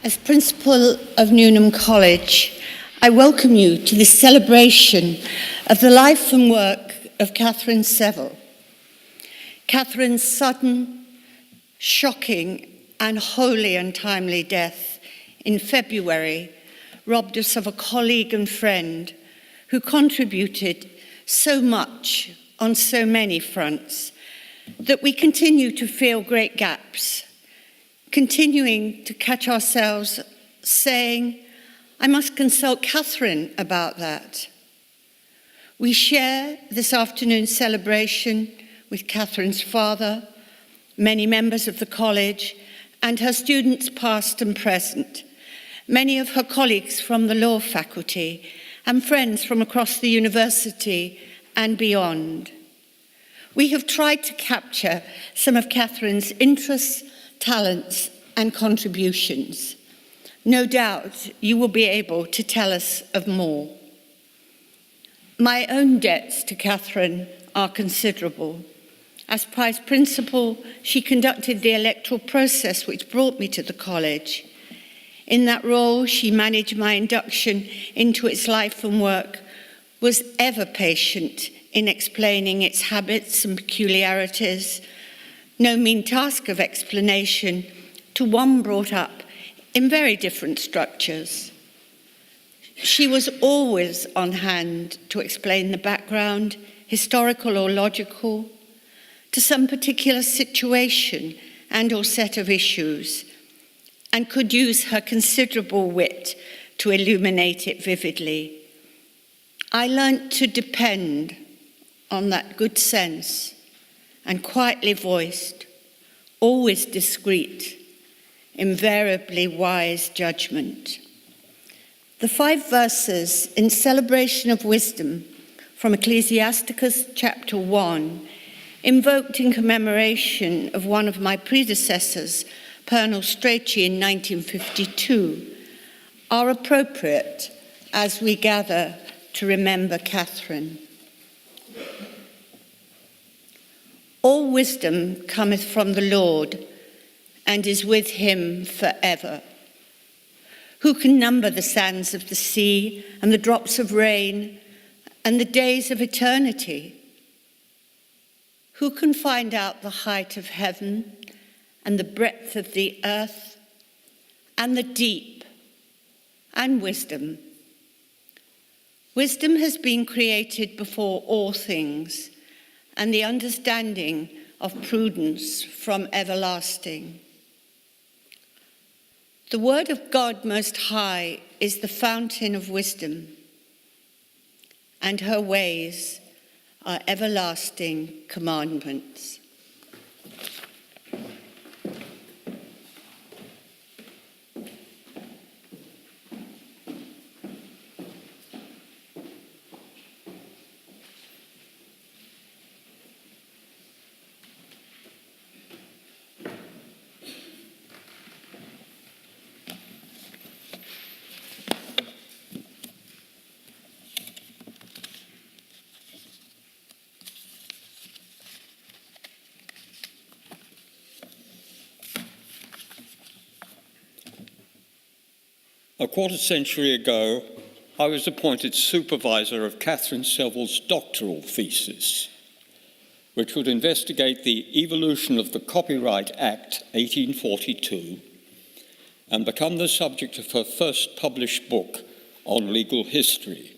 As Principal of Newnham College, I welcome you to this celebration of the life and work of Catherine Seville. Catherine's sudden, shocking, and wholly untimely death in February robbed us of a colleague and friend who contributed so much on so many fronts that we continue to feel great gaps, continuing to catch ourselves saying, I must consult Catherine about that. We share this afternoon's celebration with Catherine's father, many members of the college, and her students past and present, many of her colleagues from the law faculty, and friends from across the university and beyond. We have tried to capture some of Catherine's interests, talents, and contributions. No doubt you will be able to tell us of more. My own debts to Catherine are considerable. As Prize Principal, she conducted the electoral process which brought me to the college. In that role, she managed my induction into its life and work, was ever patient in explaining its habits and peculiarities, no mean task of explanation to one brought up in very different structures. She was always on hand to explain the background, historical or logical, to some particular situation and or set of issues, and could use her considerable wit to illuminate it vividly. I learnt to depend on that good sense and quietly voiced, always discreet, invariably wise judgment. The 5 verses in celebration of wisdom from Ecclesiasticus chapter 1, invoked in commemoration of one of my predecessors, Pernal Strachey, in 1952, are appropriate as we gather to remember Catherine. All wisdom cometh from the Lord, and is with him forever. Who can number the sands of the sea, and the drops of rain, and the days of eternity? Who can find out the height of heaven, and the breadth of the earth, and the deep, and wisdom? Wisdom has been created before all things, and the understanding of prudence from everlasting. The word of God Most High is the fountain of wisdom, and her ways are everlasting commandments. A quarter century ago, I was appointed supervisor of Catherine Seville's doctoral thesis, which would investigate the evolution of the Copyright Act 1842 and become the subject of her first published book on legal history.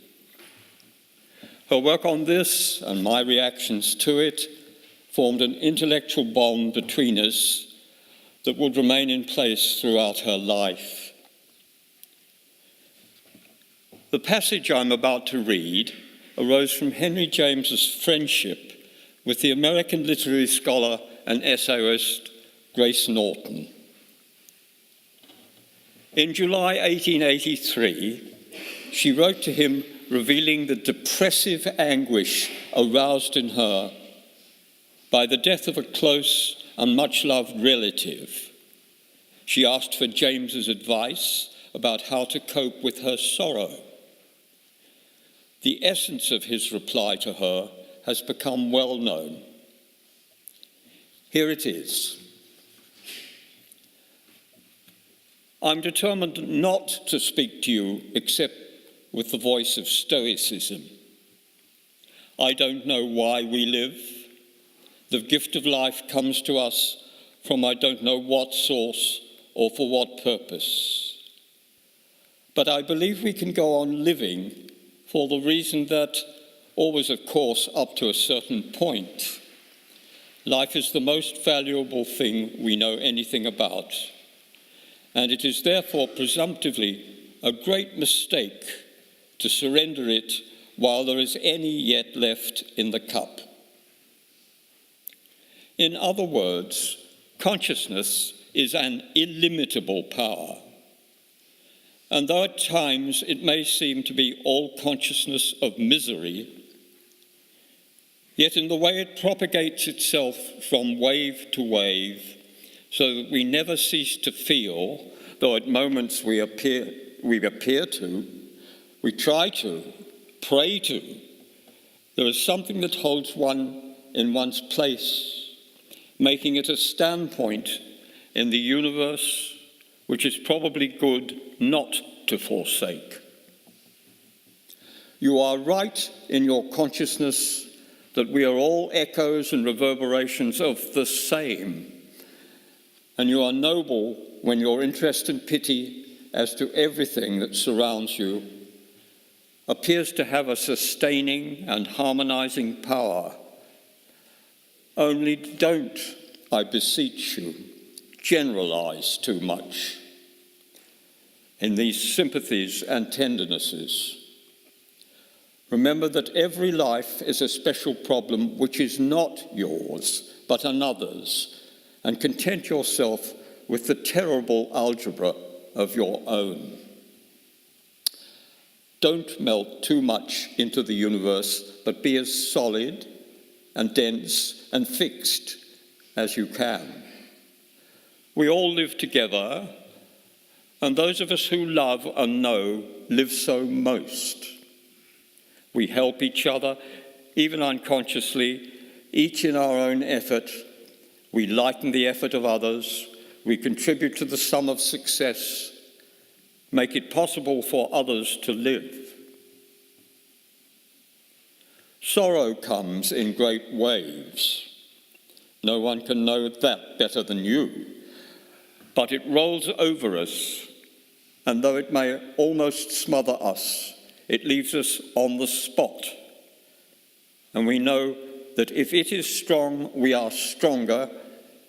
Her work on this and my reactions to it formed an intellectual bond between us that would remain in place throughout her life. The passage I'm about to read arose from Henry James's friendship with the American literary scholar and essayist Grace Norton. In July 1883, she wrote to him revealing the depressive anguish aroused in her by the death of a close and much-loved relative. She asked for James's advice about how to cope with her sorrow. The essence of his reply to her has become well known. Here it is. I'm determined not to speak to you except with the voice of Stoicism. I don't know why we live. The gift of life comes to us from I don't know what source or for what purpose. But I believe we can go on living for the reason that, always of course up to a certain point, life is the most valuable thing we know anything about, and it is therefore presumptively a great mistake to surrender it while there is any yet left in the cup. In other words, consciousness is an illimitable power. And though at times it may seem to be all consciousness of misery, yet in the way it propagates itself from wave to wave, so that we never cease to feel, though at moments we appear to, we try to, pray to, there is something that holds one in one's place, making it a standpoint in the universe which is probably good not to forsake. You are right in your consciousness that we are all echoes and reverberations of the same, and you are noble when your interest and pity as to everything that surrounds you appears to have a sustaining and harmonizing power. Only don't, I beseech you, generalize too much in these sympathies and tendernesses. Remember that every life is a special problem which is not yours, but another's, and content yourself with the terrible algebra of your own. Don't melt too much into the universe, but be as solid and dense and fixed as you can. We all live together, and those of us who love and know live so most. We help each other, even unconsciously, each in our own effort. We lighten the effort of others. We contribute to the sum of success, make it possible for others to live. Sorrow comes in great waves. No one can know that better than you. But it rolls over us, and though it may almost smother us, it leaves us on the spot. And we know that if it is strong, we are stronger,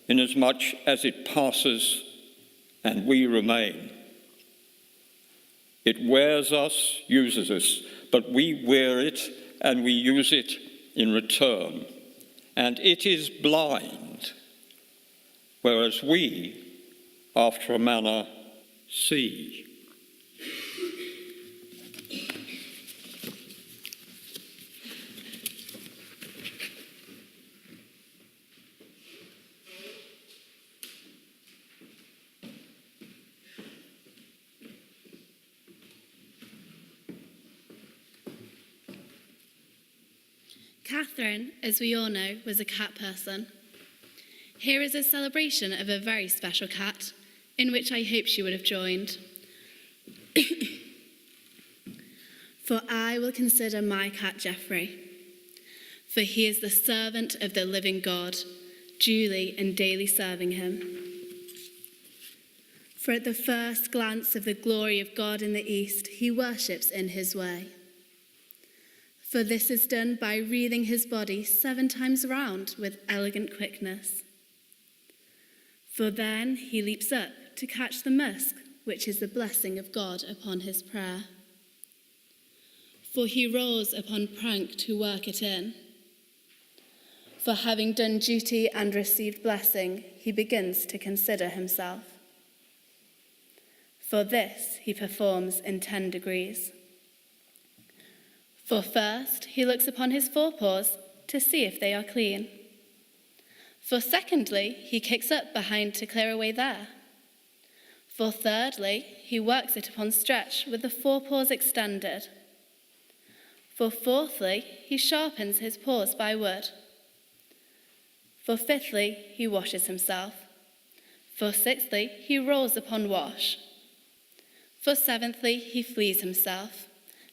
inasmuch as it passes and we remain. It wears us, uses us, but we wear it and we use it in return. And it is blind, whereas we, after a manner, see. Catherine, as we all know, was a cat person. Here is a celebration of a very special cat, in which I hope she would have joined. For I will consider my cat Geoffrey, for he is the servant of the living God, duly and daily serving him. For at the first glance of the glory of God in the east, he worships in his way. For this is done by wreathing his body 7 times round with elegant quickness. For then he leaps up to catch the musk, which is the blessing of God upon his prayer. For he rolls upon prank to work it in. For having done duty and received blessing, he begins to consider himself. For this he performs in 10 degrees. For first, he looks upon his forepaws to see if they are clean. For secondly, he kicks up behind to clear away there. For thirdly, he works it upon stretch with the forepaws extended. For fourthly, he sharpens his paws by wood. For fifthly, he washes himself. For sixthly, he rolls upon wash. For seventhly, he flees himself,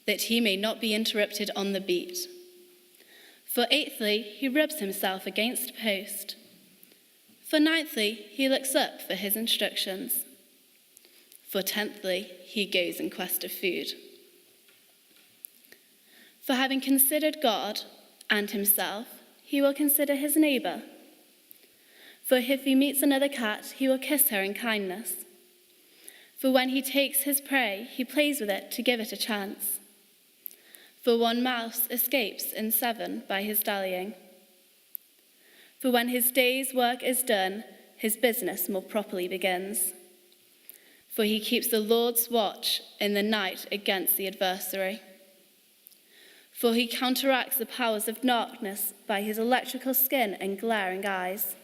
that he may not be interrupted on the beat. For eighthly, he rubs himself against a post. For ninthly, he looks up for his instructions. For tenthly, he goes in quest of food. For having considered God and himself, he will consider his neighbour. For if he meets another cat, he will kiss her in kindness. For when he takes his prey, he plays with it to give it a chance. For one mouse escapes in 7 by his dallying. For when his day's work is done, his business more properly begins. For he keeps the Lord's watch in the night against the adversary. For he counteracts the powers of darkness by his electrical skin and glaring eyes.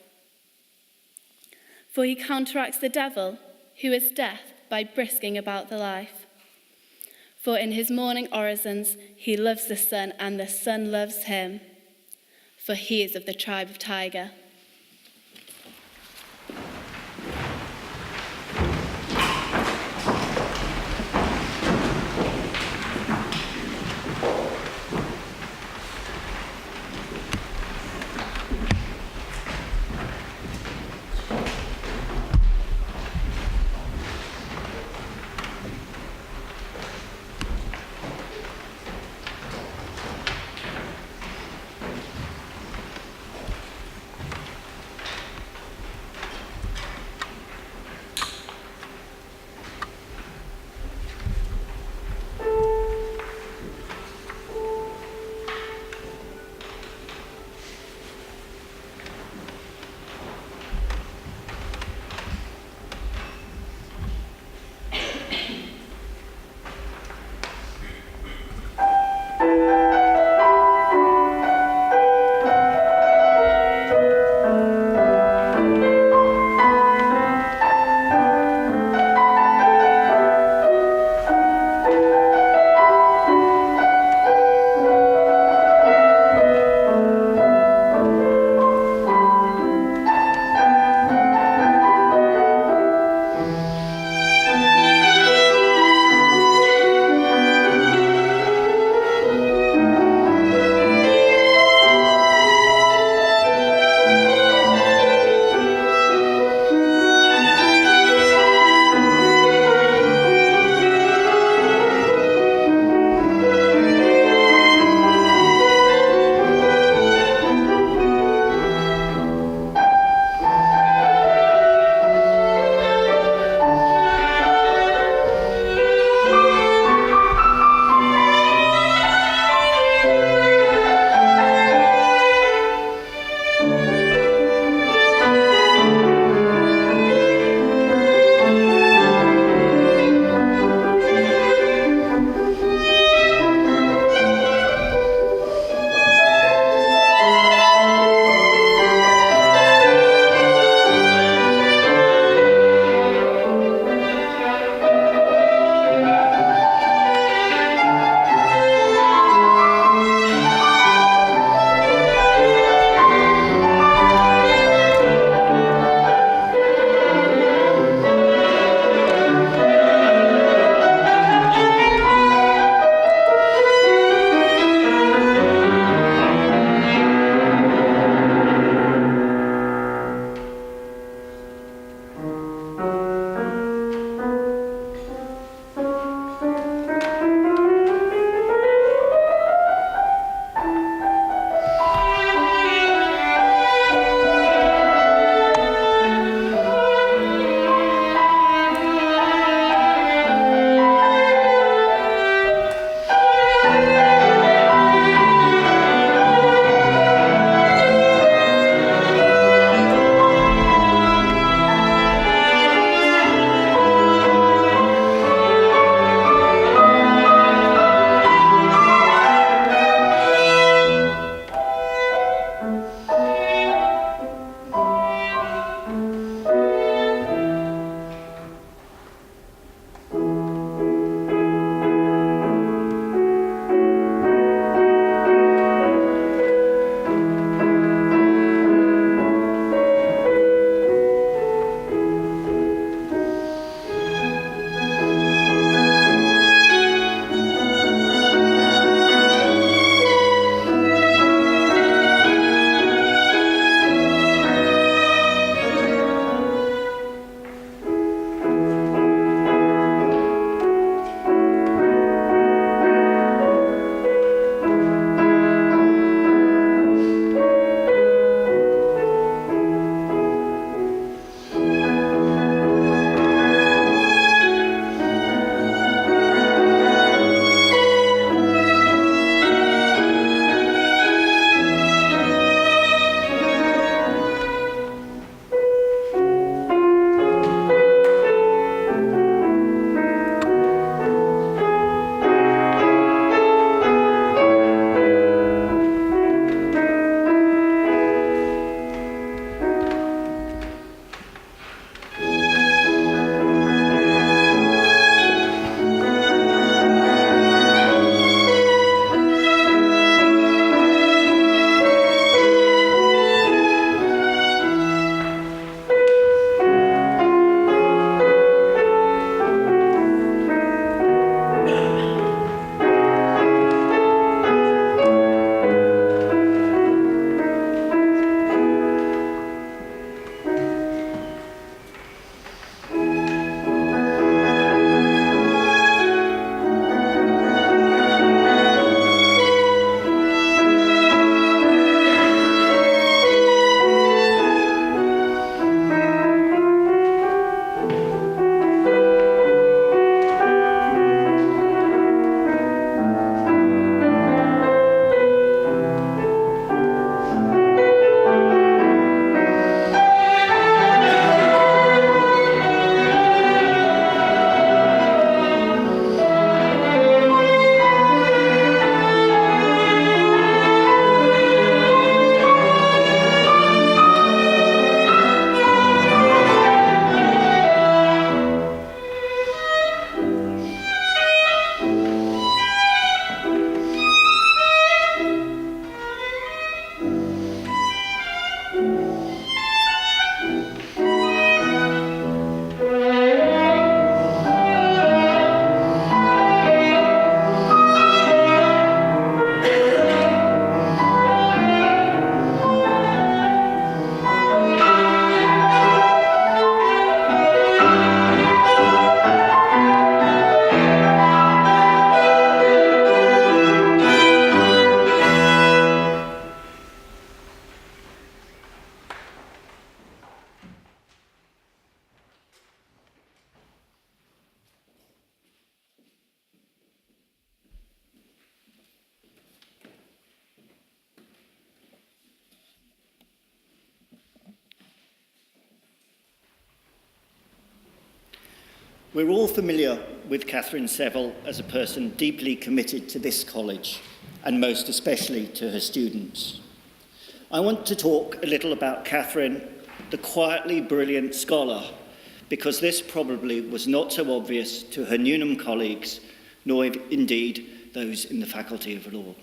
For he counteracts the devil, who is death, by brisking about the life. For in his morning orisons he loves the sun, and the sun loves him. For he is of the tribe of Tiger. We're all familiar with Catherine Seville as a person deeply committed to this college, and most especially to her students. I want to talk a little about Catherine, the quietly brilliant scholar, because this probably was not so obvious to her Newnham colleagues, nor indeed those in the Faculty of Law.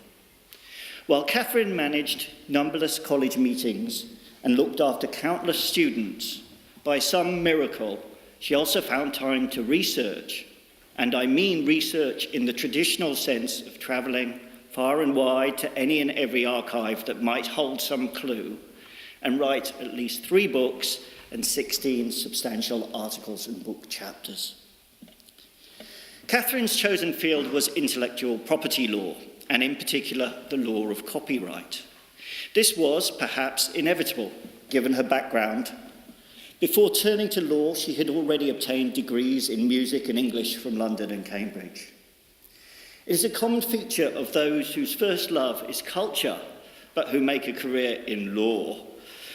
While Catherine managed numberless college meetings and looked after countless students, by some miracle, she also found time to research, and I mean research in the traditional sense of travelling far and wide to any and every archive that might hold some clue, and write at least 3 books and 16 substantial articles and book chapters. Catherine's chosen field was intellectual property law, and in particular, the law of copyright. This was perhaps inevitable, given her background. Before turning to law, she had already obtained degrees in music and English from London and Cambridge. It is a common feature of those whose first love is culture, but who make a career in law,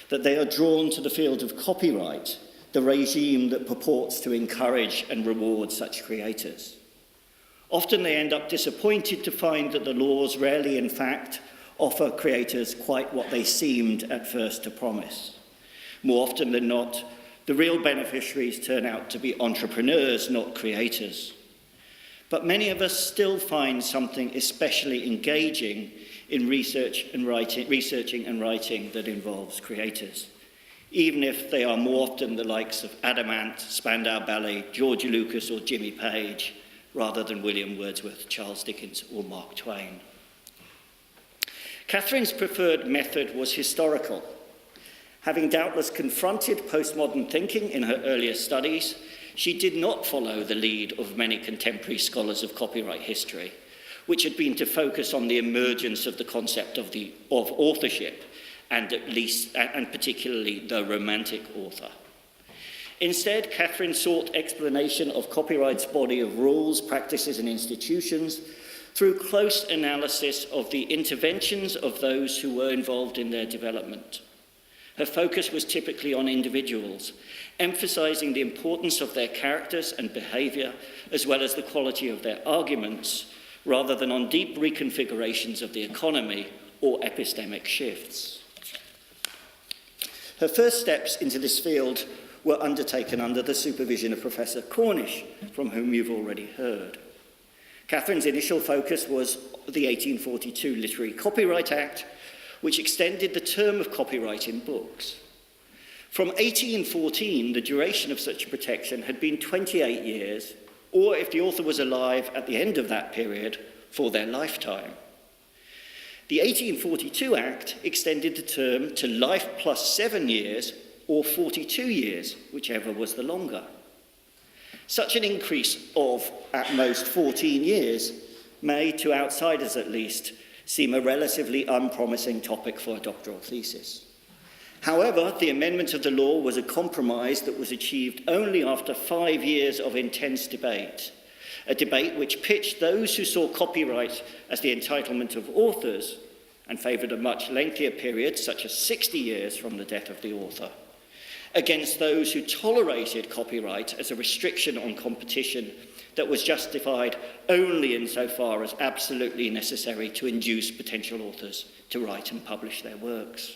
that they are drawn to the field of copyright, the regime that purports to encourage and reward such creators. Often they end up disappointed to find that the laws rarely, in fact, offer creators quite what they seemed at first to promise. More often than not, the real beneficiaries turn out to be entrepreneurs, not creators. But many of us still find something especially engaging in researching and writing that involves creators, even if they are more often the likes of Adamant, Spandau Ballet, George Lucas or Jimmy Page, rather than William Wordsworth, Charles Dickens or Mark Twain. Catherine's preferred method was historical. Having doubtless confronted postmodern thinking in her earlier studies, she did not follow the lead of many contemporary scholars of copyright history, which had been to focus on the emergence of the concept of authorship, and particularly the romantic author. Instead, Catherine sought explanation of copyright's body of rules, practices, and institutions through close analysis of the interventions of those who were involved in their development. Her focus was typically on individuals, emphasizing the importance of their characters and behavior, as well as the quality of their arguments, rather than on deep reconfigurations of the economy or epistemic shifts. Her first steps into this field were undertaken under the supervision of Professor Cornish, from whom you've already heard. Catherine's initial focus was the 1842 Literary Copyright Act, which extended the term of copyright in books. From 1814, the duration of such protection had been 28 years, or if the author was alive at the end of that period, for their lifetime. The 1842 Act extended the term to life plus 7 years, or 42 years, whichever was the longer. Such an increase of, at most, 14 years may, to outsiders at least, seem a relatively unpromising topic for a doctoral thesis. However, the amendment of the law was a compromise that was achieved only after 5 years of intense debate, a debate which pitched those who saw copyright as the entitlement of authors and favoured a much lengthier period, such as 60 years from the death of the author, against those who tolerated copyright as a restriction on competition that was justified only insofar as absolutely necessary to induce potential authors to write and publish their works.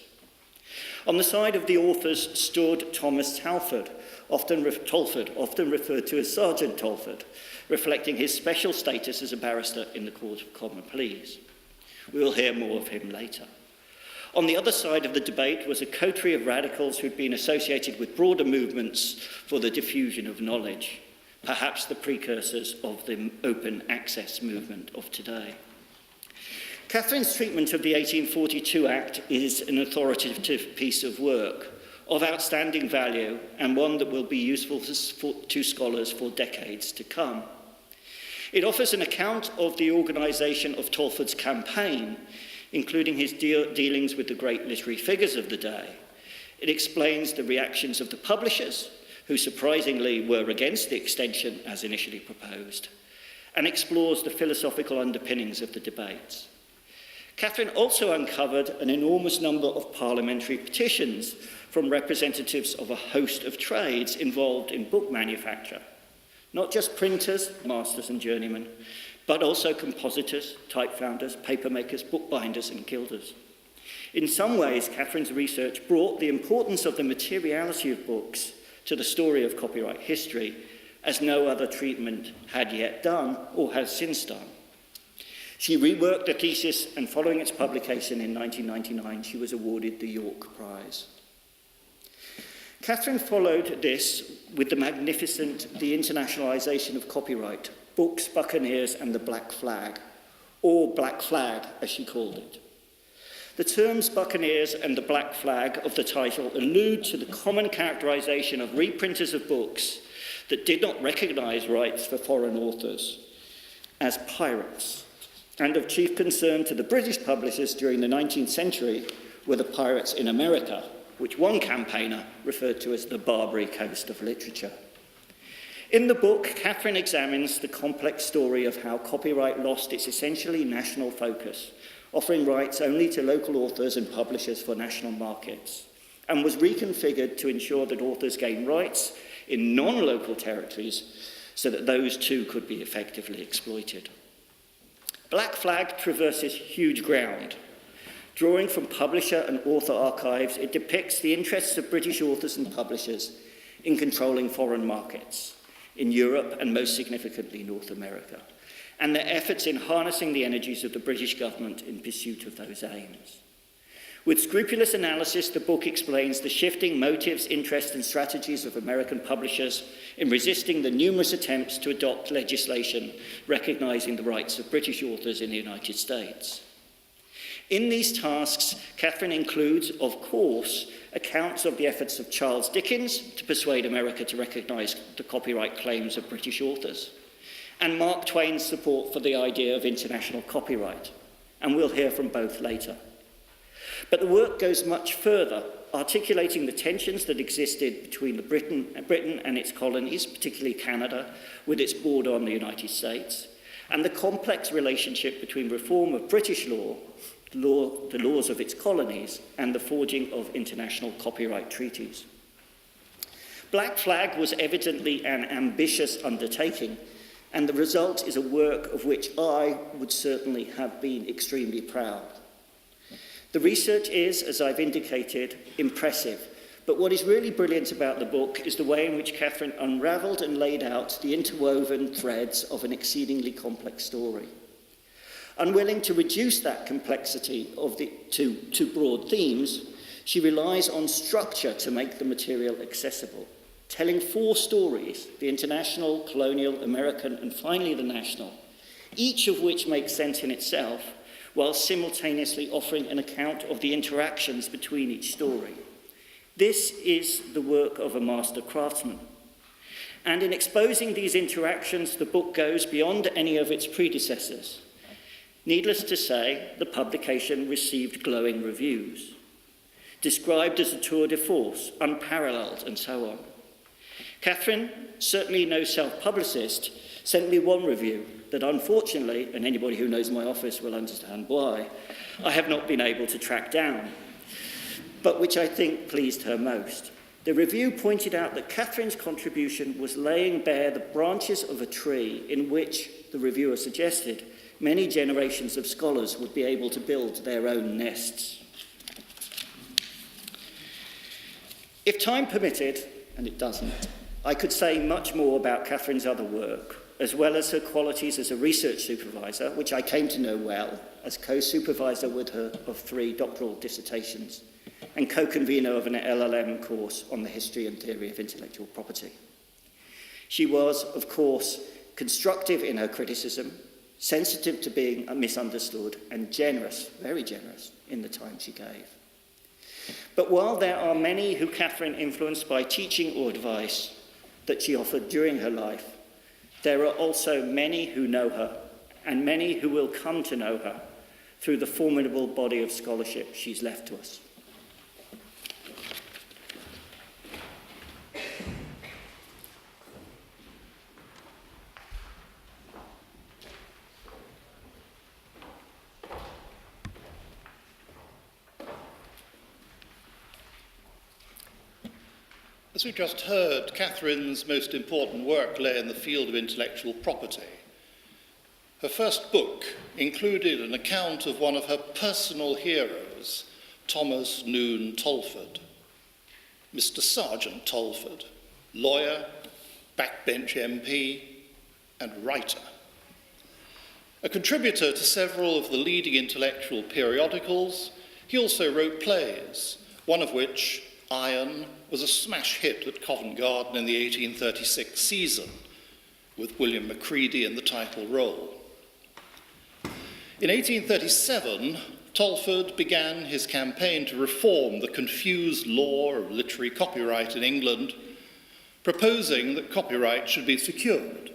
On the side of the authors stood Thomas Talfourd, often referred to as Sergeant Talfourd, reflecting his special status as a barrister in the Court of Common Pleas. We will hear more of him later. On the other side of the debate was a coterie of radicals who'd been associated with broader movements for the diffusion of knowledge, perhaps the precursors of the open access movement of today. Catherine's treatment of the 1842 Act is an authoritative piece of work of outstanding value and one that will be useful to scholars for decades to come. It offers an account of the organisation of Talfourd's campaign, including his dealings with the great literary figures of the day. It explains the reactions of the publishers, who surprisingly were against the extension as initially proposed, and explores the philosophical underpinnings of the debates. Catherine also uncovered an enormous number of parliamentary petitions from representatives of a host of trades involved in book manufacture, Not just printers, masters and journeymen, but also compositors, type founders, paper makers, bookbinders and gilders. In some ways, Catherine's research brought the importance of the materiality of books to the story of copyright history, as no other treatment had yet done or has since done. She reworked the thesis, and following its publication in 1999, she was awarded the York Prize. Catherine followed this with the magnificent The Internationalization of Copyright, Books, Buccaneers and the Black Flag, or Black Flag as she called it. The terms Buccaneers and the Black Flag of the title allude to the common characterization of reprinters of books that did not recognize rights for foreign authors as pirates, and of chief concern to the British publishers during the 19th century were the pirates in America, which one campaigner referred to as the Barbary Coast of literature. In the book, Catherine examines the complex story of how copyright lost its essentially national focus, offering rights only to local authors and publishers for national markets, and was reconfigured to ensure that authors gain rights in non-local territories so that those too could be effectively exploited. Black Flag traverses huge ground. Drawing from publisher and author archives, it depicts the interests of British authors and publishers in controlling foreign markets, in Europe and most significantly North America, and their efforts in harnessing the energies of the British government in pursuit of those aims. With scrupulous analysis, the book explains the shifting motives, interests, and strategies of American publishers in resisting the numerous attempts to adopt legislation recognizing the rights of British authors in the United States. In these tasks, Catherine includes, of course, accounts of the efforts of Charles Dickens to persuade America to recognize the copyright claims of British authors, and Mark Twain's support for the idea of international copyright, and we'll hear from both later. But the work goes much further, articulating the tensions that existed between Britain and its colonies, particularly Canada, with its border on the United States, and the complex relationship between reform of British law, the laws of its colonies, and the forging of international copyright treaties. Black Flag was evidently an ambitious undertaking, and the result is a work of which I would certainly have been extremely proud. The research is, as I've indicated, impressive, but what is really brilliant about the book is the way in which Catherine unravelled and laid out the interwoven threads of an exceedingly complex story. Unwilling to reduce that complexity to broad themes, she relies on structure to make the material accessible, telling 4 stories, the international, colonial, American, and finally the national, each of which makes sense in itself, while simultaneously offering an account of the interactions between each story. This is the work of a master craftsman. And in exposing these interactions, the book goes beyond any of its predecessors. Needless to say, the publication received glowing reviews, described as a tour de force, unparalleled, and so on. Catherine, certainly no self-publicist, sent me one review that unfortunately, and anybody who knows my office will understand why, I have not been able to track down, but which I think pleased her most. The review pointed out that Catherine's contribution was laying bare the branches of a tree in which, the reviewer suggested, many generations of scholars would be able to build their own nests. If time permitted, and it doesn't, I could say much more about Catherine's other work, as well as her qualities as a research supervisor, which I came to know well, as co-supervisor with her of 3 doctoral dissertations, and co-convener of an LLM course on the history and theory of intellectual property. She was, of course, constructive in her criticism, sensitive to being misunderstood, and generous, very generous, in the time she gave. But while there are many who Catherine influenced by teaching or advice that she offered during her life, there are also many who know her, and many who will come to know her through the formidable body of scholarship she's left to us. As we just heard, Catherine's most important work lay in the field of intellectual property. Her first book included an account of one of her personal heroes, Thomas Noon Tolford. Mr. Sergeant Tolford, lawyer, backbench MP, and writer. A contributor to several of the leading intellectual periodicals, he also wrote plays, one of which, Iron, was a smash hit at Covent Garden in the 1836 season, with William Macready in the title role. In 1837, Tolford began his campaign to reform the confused law of literary copyright in England, proposing that copyright should be secured,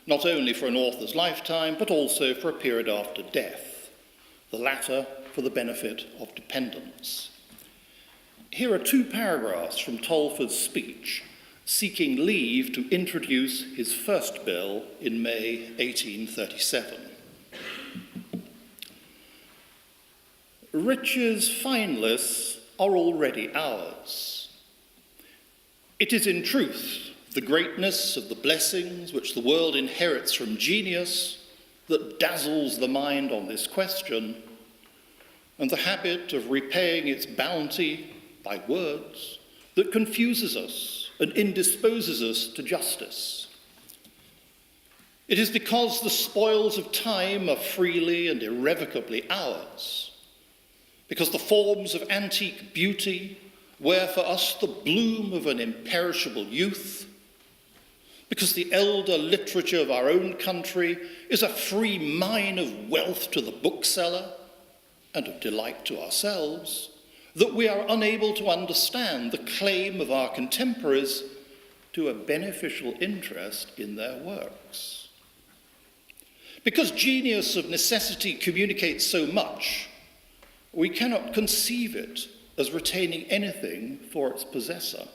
not only for an author's lifetime, but also for a period after death, the latter for the benefit of dependents. Here are 2 paragraphs from Tolford's speech, seeking leave to introduce his first bill in May 1837. Riches fineless are already ours. It is in truth the greatness of the blessings which the world inherits from genius that dazzles the mind on this question, and the habit of repaying its bounty by words that confuses us and indisposes us to justice. It is because the spoils of time are freely and irrevocably ours, because the forms of antique beauty wear for us the bloom of an imperishable youth, because the elder literature of our own country is a free mine of wealth to the bookseller and of delight to ourselves, that we are unable to understand the claim of our contemporaries to a beneficial interest in their works. Because genius of necessity communicates so much, we cannot conceive it as retaining anything for its possessor.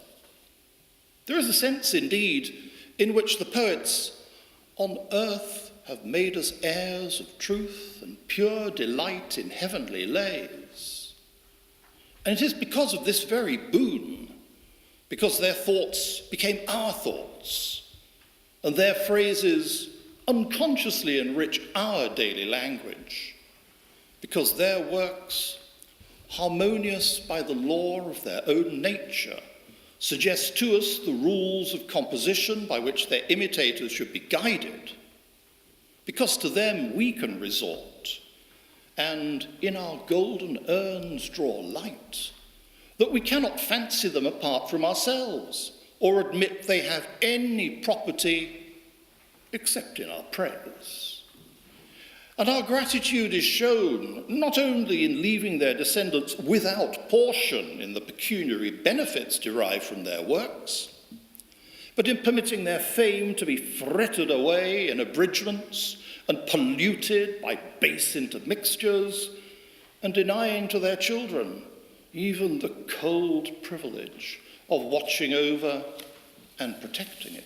There is a sense, indeed, in which the poets on earth have made us heirs of truth and pure delight in heavenly lays. And it is because of this very boon, because their thoughts became our thoughts, and their phrases unconsciously enrich our daily language, because their works, harmonious by the law of their own nature, suggest to us the rules of composition by which their imitators should be guided, because to them we can resort, and in our golden urns draw light, that we cannot fancy them apart from ourselves, or admit they have any property except in our praise. And our gratitude is shown not only in leaving their descendants without portion in the pecuniary benefits derived from their works, but in permitting their fame to be fretted away in abridgments and polluted by base intermixtures, and denying to their children even the cold privilege of watching over and protecting it.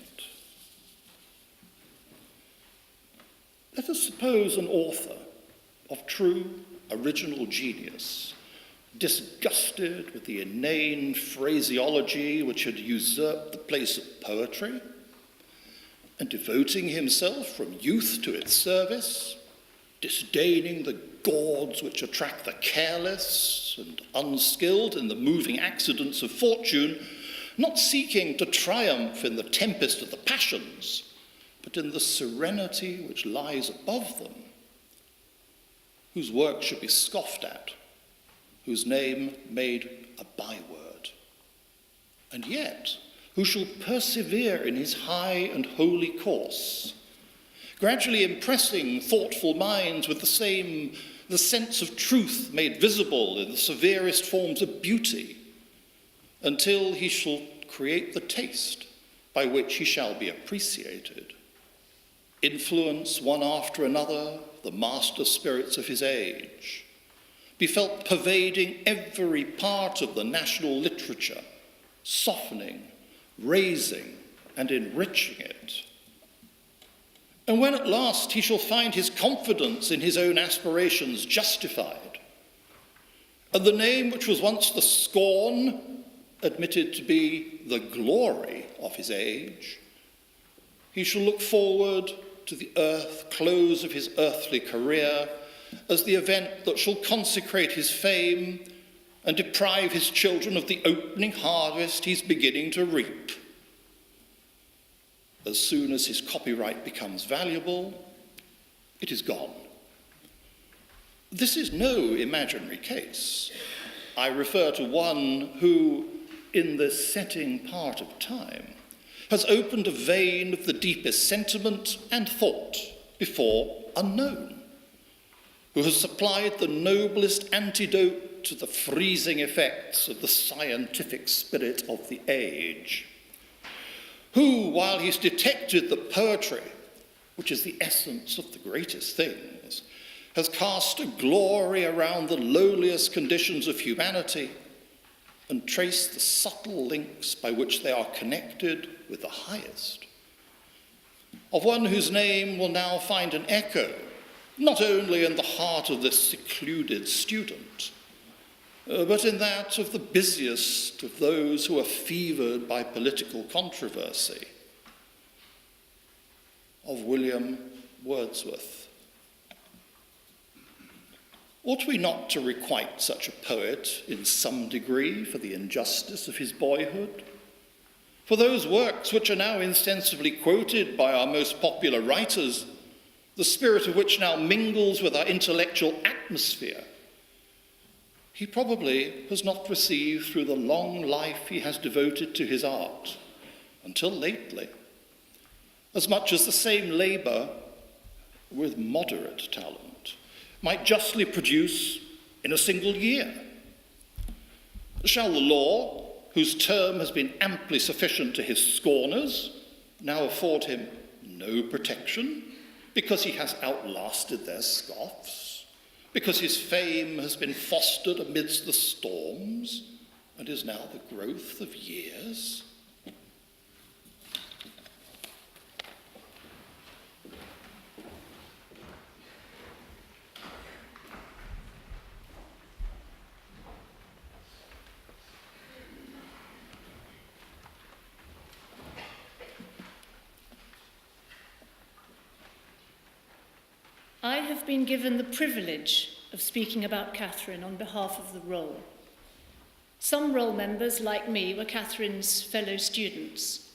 Let us suppose an author of true original genius, disgusted with the inane phraseology which had usurped the place of poetry, and devoting himself from youth to its service, disdaining the gauds which attract the careless and unskilled in the moving accidents of fortune, not seeking to triumph in the tempest of the passions, but in the serenity which lies above them, whose work should be scoffed at, whose name made a byword, and yet who shall persevere in his high and holy course, gradually impressing thoughtful minds with the sense of truth made visible in the severest forms of beauty, until he shall create the taste by which he shall be appreciated, influence one after another the master spirits of his age, be felt pervading every part of the national literature, softening, raising, and enriching it. And when at last he shall find his confidence in his own aspirations justified, and the name which was once the scorn admitted to be the glory of his age, he shall look forward to the close of his earthly career as the event that shall consecrate his fame and deprive his children of the opening harvest he's beginning to reap. As soon as his copyright becomes valuable, it is gone. This is no imaginary case. I refer to one who, in this setting part of time, has opened a vein of the deepest sentiment and thought before unknown, who has supplied the noblest antidote to the freezing effects of the scientific spirit of the age, who, while he's detected the poetry, which is the essence of the greatest things, has cast a glory around the lowliest conditions of humanity and traced the subtle links by which they are connected with the highest, of one whose name will now find an echo not only in the heart of this secluded student, but in that of the busiest of those who are fevered by political controversy, of William Wordsworth. Ought we not to requite such a poet in some degree for the injustice of his boyhood? For those works which are now insensibly quoted by our most popular writers, the spirit of which now mingles with our intellectual atmosphere, he probably has not received through the long life he has devoted to his art, until lately, as much as the same labour with moderate talent might justly produce in a single year. Shall the law, whose term has been amply sufficient to his scorners, now afford him no protection because he has outlasted their scoffs, because his fame has been fostered amidst the storms and is now the growth of years? I have been given the privilege of speaking about Catherine on behalf of the roll. Some roll members, like me, were Catherine's fellow students.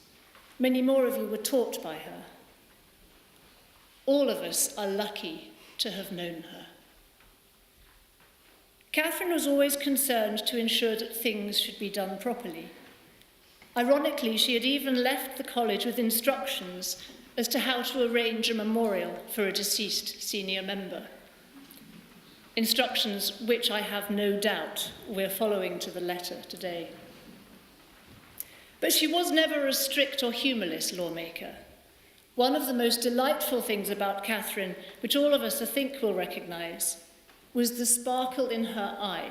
Many more of you were taught by her. All of us are lucky to have known her. Catherine was always concerned to ensure that things should be done properly. Ironically, she had even left the college with instructions as to how to arrange a memorial for a deceased senior member. Instructions which I have no doubt we're following to the letter today. But she was never a strict or humorless lawmaker. One of the most delightful things about Catherine, which all of us I think will recognise, was the sparkle in her eye,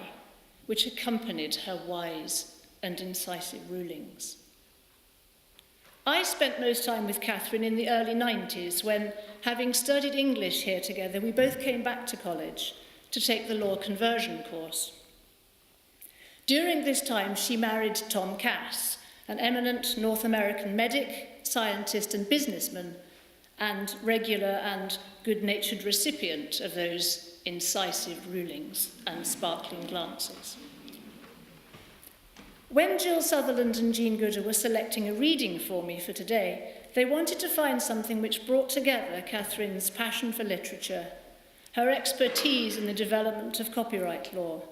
which accompanied her wise and incisive rulings. I spent most time with Catherine in the early 90s when, having studied English here together, we both came back to college to take the law conversion course. During this time, she married Tom Cass, an eminent North American medic, scientist and businessman, and regular and good-natured recipient of those incisive rulings and sparkling glances. When Jill Sutherland and Jean Gooder were selecting a reading for me for today, they wanted to find something which brought together Catherine's passion for literature, her expertise in the development of copyright law,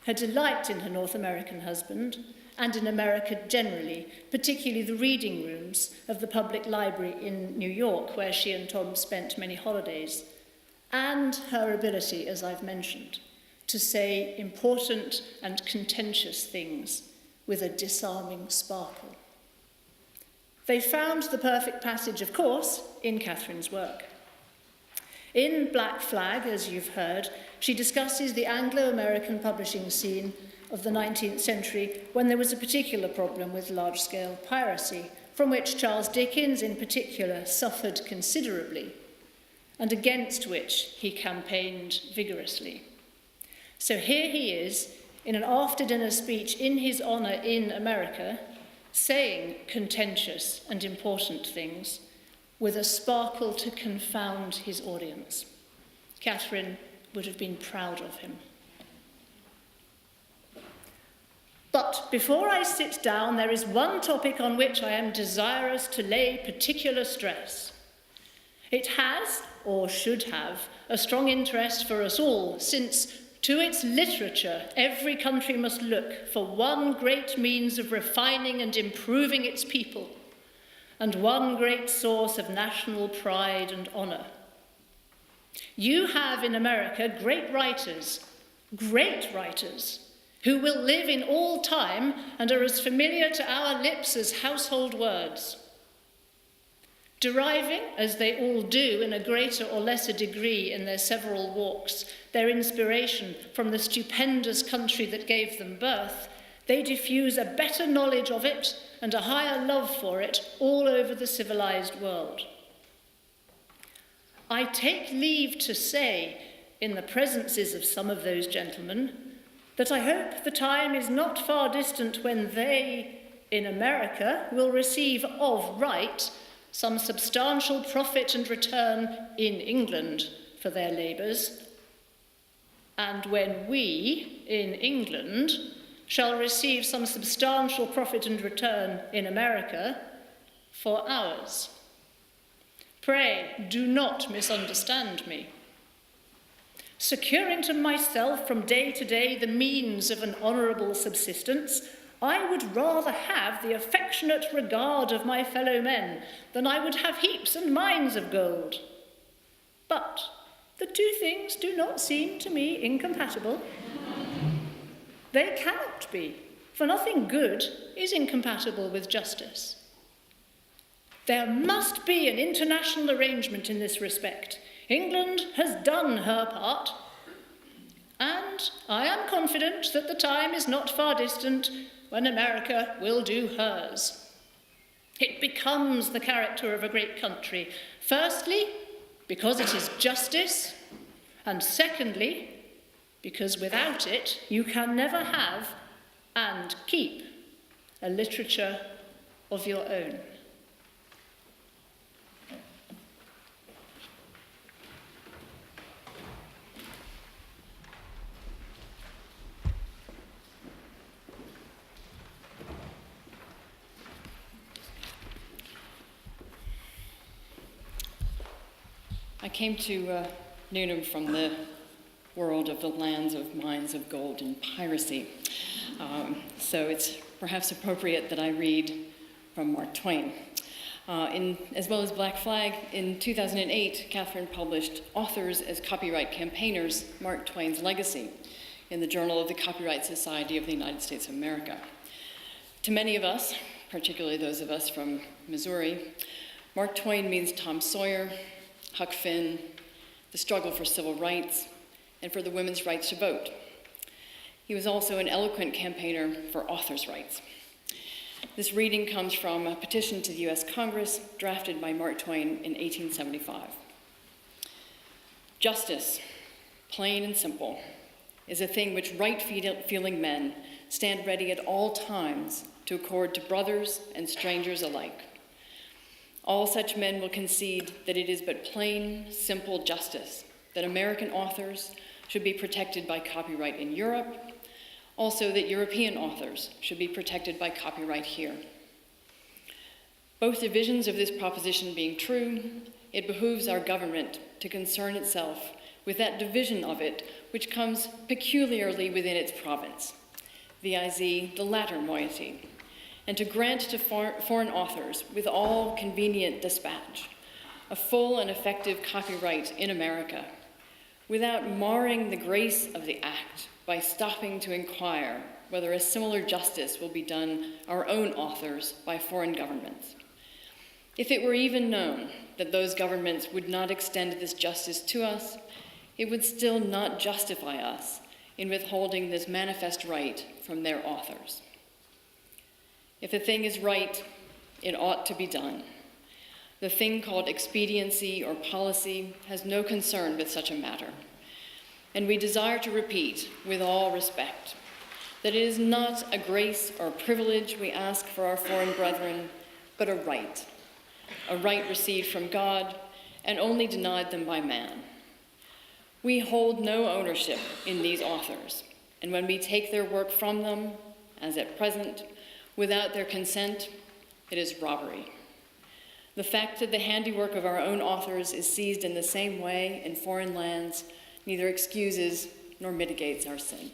her delight in her North American husband, and in America generally, particularly the reading rooms of the public library in New York, where she and Tom spent many holidays, and her ability, as I've mentioned, to say important and contentious things with a disarming sparkle. They found the perfect passage, of course, in Catherine's work. In Black Flag, as you've heard, she discusses the Anglo-American publishing scene of the 19th century when there was a particular problem with large-scale piracy, from which Charles Dickens in particular suffered considerably, and against which he campaigned vigorously. So here he is, in an after-dinner speech in his honour in America, saying contentious and important things with a sparkle to confound his audience. Catherine would have been proud of him. But before I sit down, there is one topic on which I am desirous to lay particular stress. It has, or should have, a strong interest for us all, since to its literature every country must look for one great means of refining and improving its people, and one great source of national pride and honour. You have in America great writers, who will live in all time and are as familiar to our lips as household words. Deriving, as they all do in a greater or lesser degree in their several walks, their inspiration from the stupendous country that gave them birth, they diffuse a better knowledge of it and a higher love for it all over the civilized world. I take leave to say, in the presences of some of those gentlemen, that I hope the time is not far distant when they, in America, will receive of right some substantial profit and return in England for their labours, and when we, in England, shall receive some substantial profit and return in America for ours. Pray, do not misunderstand me. Securing to myself from day to day the means of an honourable subsistence, I would rather have the affectionate regard of my fellow men than I would have heaps and mines of gold. But the two things do not seem to me incompatible. They cannot be, for nothing good is incompatible with justice. There must be an international arrangement in this respect. England has done her part, and I am confident that the time is not far distant when America will do hers. It becomes the character of a great country, firstly, because it is justice, and secondly, because without it you can never have and keep a literature of your own. I came to Newnham from the world of the lands of mines of gold and piracy. So it's perhaps appropriate that I read from Mark Twain. As well as Black Flag, in 2008, Catherine published Authors as Copyright Campaigners, Mark Twain's Legacy, in the Journal of the Copyright Society of the United States of America. To many of us, particularly those of us from Missouri, Mark Twain means Tom Sawyer, Huck Finn, the struggle for civil rights, and for the women's rights to vote. He was also an eloquent campaigner for authors' rights. This reading comes from a petition to the U.S. Congress drafted by Mark Twain in 1875. Justice, plain and simple, is a thing which right-feeling men stand ready at all times to accord to brothers and strangers alike. All such men will concede that it is but plain, simple justice that American authors should be protected by copyright in Europe, also that European authors should be protected by copyright here. Both divisions of this proposition being true, it behooves our government to concern itself with that division of it which comes peculiarly within its province, viz. The latter moiety, and to grant to foreign authors, with all convenient dispatch, a full and effective copyright in America, without marring the grace of the act by stopping to inquire whether a similar justice will be done our own authors by foreign governments. If it were even known that those governments would not extend this justice to us, it would still not justify us in withholding this manifest right from their authors. If a thing is right, it ought to be done. The thing called expediency or policy has no concern with such a matter. And we desire to repeat, with all respect, that it is not a grace or a privilege we ask for our foreign brethren, but a right received from God and only denied them by man. We hold no ownership in these authors, and when we take their work from them, as at present, without their consent, it is robbery. The fact that the handiwork of our own authors is seized in the same way in foreign lands neither excuses nor mitigates our sin.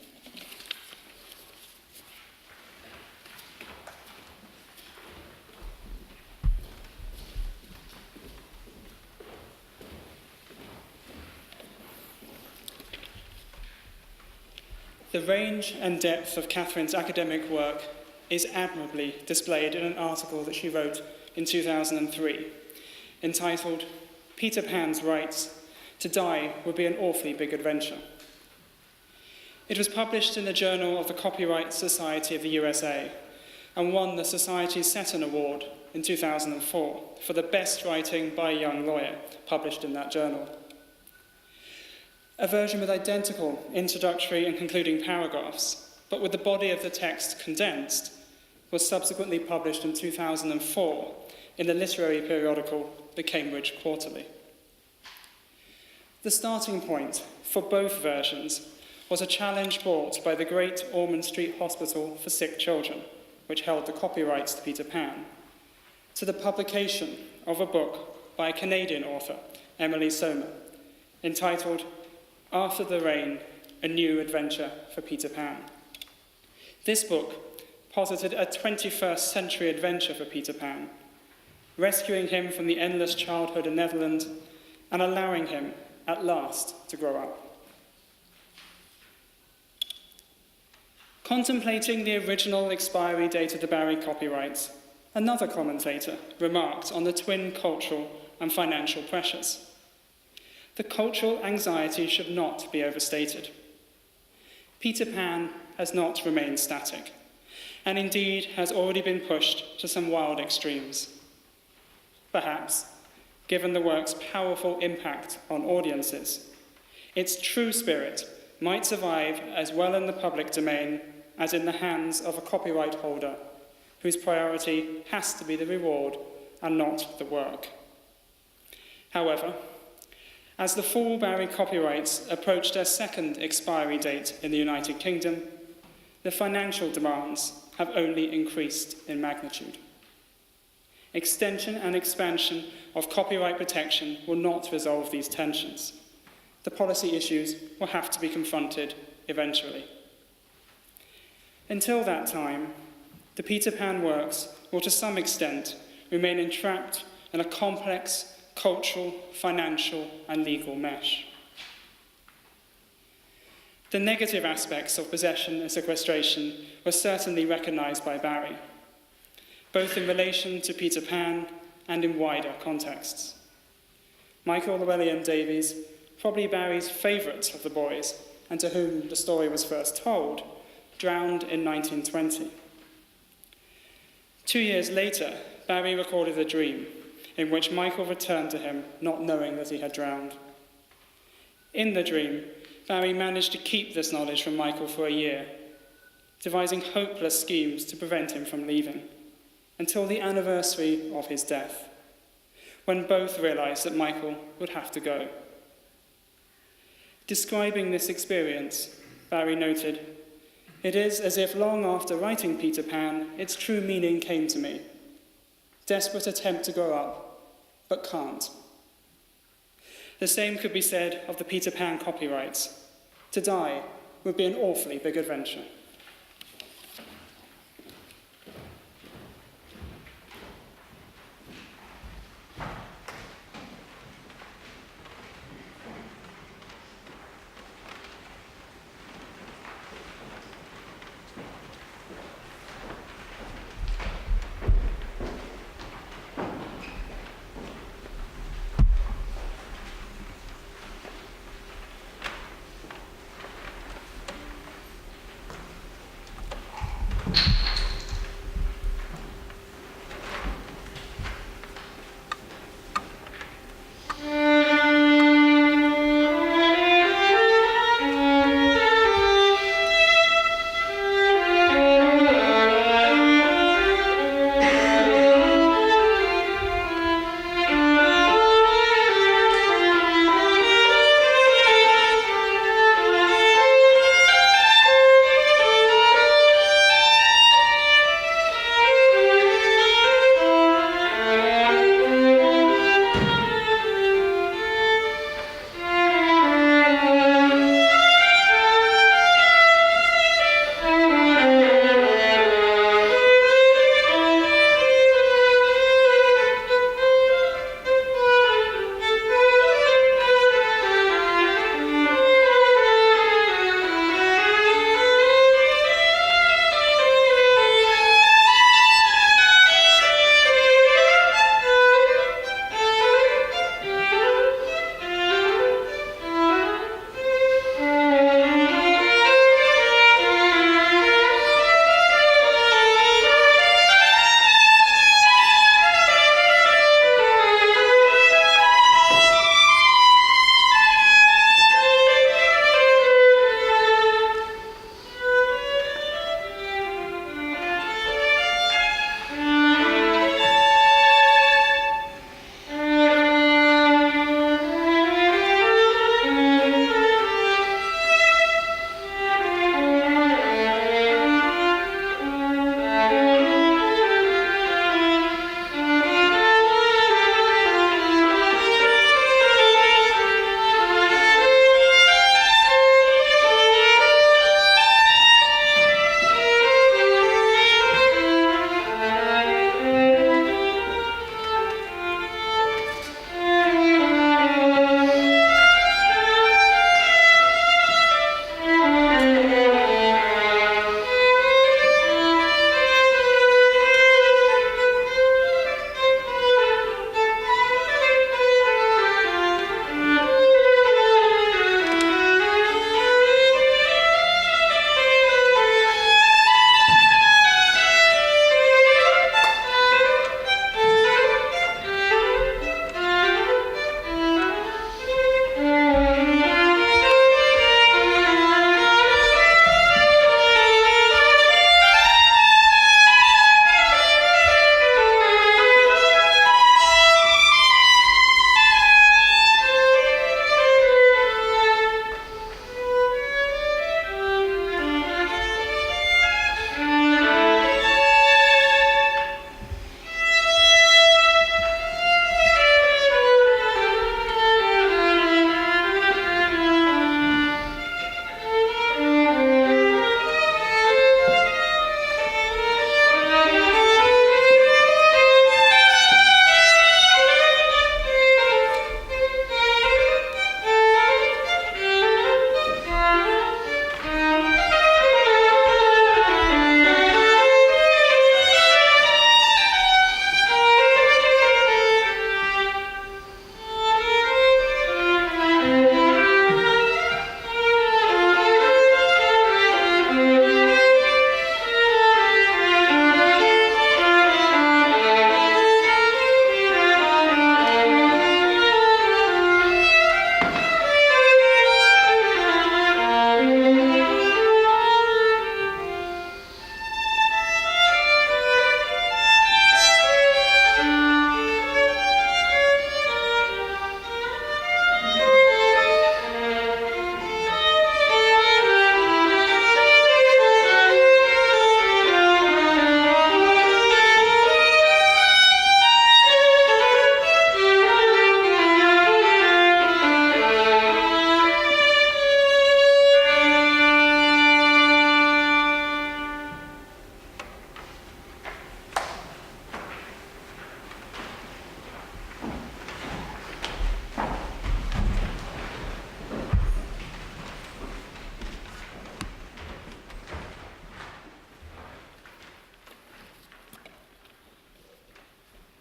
The range and depth of Catherine's academic work is admirably displayed in an article that she wrote in 2003, entitled "Peter Pan's Rights: To Die Would Be an Awfully Big Adventure." It was published in the Journal of the Copyright Society of the USA and won the Society's Seton Award in 2004 for the best writing by a young lawyer published in that journal. A version with identical introductory and concluding paragraphs, but with the body of the text condensed, was subsequently published in 2004 in the literary periodical The Cambridge Quarterly. The starting point for both versions was a challenge brought by the Great Ormond Street Hospital for Sick Children, which held the copyrights to Peter Pan, to the publication of a book by a Canadian author, Emily Sommer, entitled "After the Rain, A New Adventure for Peter Pan." This book posited a 21st century adventure for Peter Pan, rescuing him from the endless childhood in Netherlands and allowing him, at last, to grow up. Contemplating the original expiry date of the Barry copyrights, another commentator remarked on the twin cultural and financial pressures. The cultural anxiety should not be overstated. Peter Pan has not remained static, and indeed has already been pushed to some wild extremes. Perhaps, given the work's powerful impact on audiences, its true spirit might survive as well in the public domain as in the hands of a copyright holder whose priority has to be the reward and not the work. However, as the full Barry copyrights approached their second expiry date in the United Kingdom, the financial demands have only increased in magnitude. Extension and expansion of copyright protection will not resolve these tensions. The policy issues will have to be confronted eventually. Until that time, the Peter Pan works will to some extent remain entrapped in a complex cultural, financial, and legal mesh. The negative aspects of possession and sequestration were certainly recognised by Barry, both in relation to Peter Pan and in wider contexts. Michael Llewellyn Davies, probably Barry's favourite of the boys, and to whom the story was first told, drowned in 1920. 2 years later, Barry recorded a dream in which Michael returned to him, not knowing that he had drowned. In the dream, Barry managed to keep this knowledge from Michael for a year, devising hopeless schemes to prevent him from leaving, until the anniversary of his death, when both realised that Michael would have to go. Describing this experience, Barry noted, "It is as if long after writing Peter Pan, its true meaning came to me. Desperate attempt to grow up, but can't." The same could be said of the Peter Pan copyrights. To die would be an awfully big adventure.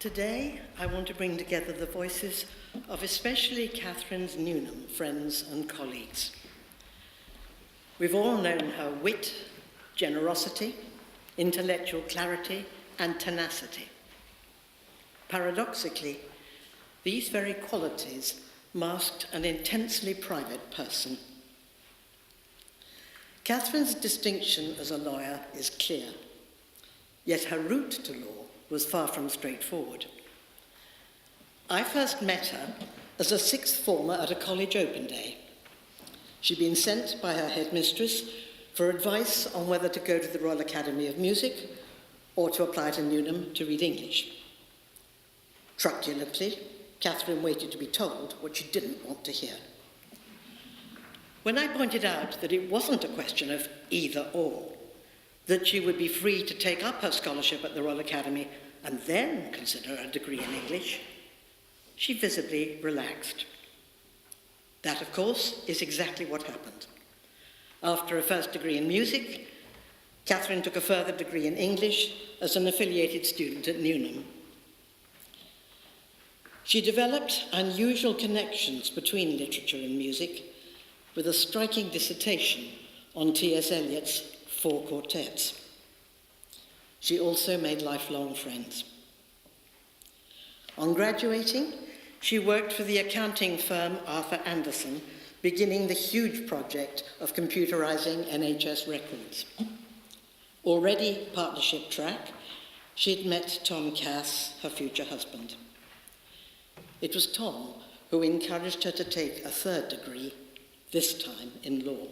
Today, I want to bring together the voices of especially Catherine's Newnham friends and colleagues. We've all known her wit, generosity, intellectual clarity, and tenacity. Paradoxically, these very qualities masked an intensely private person. Catherine's distinction as a lawyer is clear, yet her route to law was far from straightforward. I first met her as a sixth former at a college open day. She'd been sent by her headmistress for advice on whether to go to the Royal Academy of Music or to apply to Newnham to read English. Truculently, Catherine waited to be told what she didn't want to hear. When I pointed out that it wasn't a question of either or, that she would be free to take up her scholarship at the Royal Academy and then consider a degree in English, she visibly relaxed. That, of course, is exactly what happened. After a first degree in music, Catherine took a further degree in English as an affiliated student at Newnham. She developed unusual connections between literature and music with a striking dissertation on T.S. Eliot's 4 quartets. She also made lifelong friends. On graduating, she worked for the accounting firm Arthur Anderson, beginning the huge project of computerizing NHS records. Already partnership track, she'd met Tom Cass, her future husband. It was Tom who encouraged her to take a third degree, this time in law.